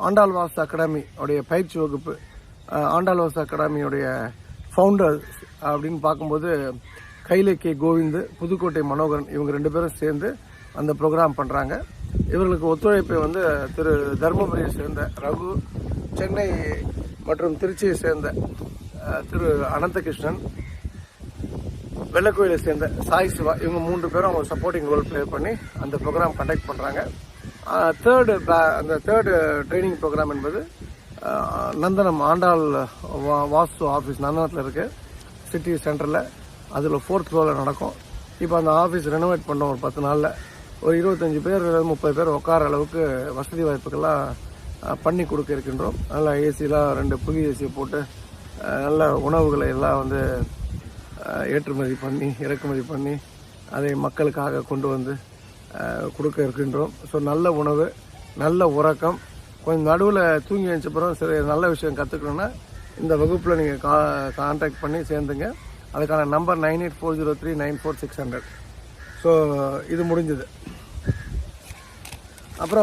ஆண்டாள்வாஸ் academy உடைய பயிற்சி வகுப்பு, ஆண்டாள்வாஸ் அகாடமியுடைய ஃபவுண்டர் அப்படின்னு பார்க்கும்போது கைலை கே கோவிந்த், புதுக்கோட்டை மனோகரன், இவங்க 2 பேரும் சேர்ந்து அந்த ப்ரோக்ராம் பண்ணுறாங்க. இவர்களுக்கு ஒத்துழைப்பை திரு தருமபுரியை சேர்ந்த ரகு, சென்னை மற்றும் திருச்சியை சேர்ந்த திரு அனந்தகிருஷ்ணன், வெள்ளக்கோயிலை சேர்ந்த சாய் சிவா, இவங்க 3 பேரும் அவங்க சப்போர்ட்டிங் ரோல் ப்ளே பண்ணி அந்த ப்ரோக்ராம் கண்டக்ட் பண்ணுறாங்க. தேர்டு ட்ரைனிங் ப்ரோக்ராம் என்பது நந்தனம் ஆண்டாள் வாஸ்து ஆஃபீஸ் நந்தனத்தில் இருக்குது, சிட்டி சென்டரில். அதில் 4th ஃப்ளோரில் நடக்கும். இப்போ அந்த ஆஃபீஸ் ரெனோவேட் பண்ணோம். ஒரு 10 நாளில் ஒரு 25 பேர் 30 பேர் உட்கார அளவுக்கு வசதி வாய்ப்புகள்லாம் பண்ணி கொடுக்க இருக்கின்றோம். நல்லா ஏசிலாம் 2 புதிய ஏசி போட்டு நல்ல உணவுகளை எல்லாம் ஏற்றுமதி பண்ணி இறக்குமதி பண்ணி அதை மக்களுக்காக கொண்டு வந்து கொடுக்க இருக்கின்றோம். ஸோ நல்ல உணவு, நல்ல உறக்கம், கொஞ்சம் நடுவில் தூங்கி எழுந்தப்புறம் சரி நல்ல விஷயம் கற்றுக்கணுன்னா இந்த வகுப்பில் நீங்கள் கான்டாக்ட் பண்ணி சேர்ந்துங்க. அதுக்கான நம்பர் 9840394600. ஸோ இது முடிஞ்சது. அப்புறம்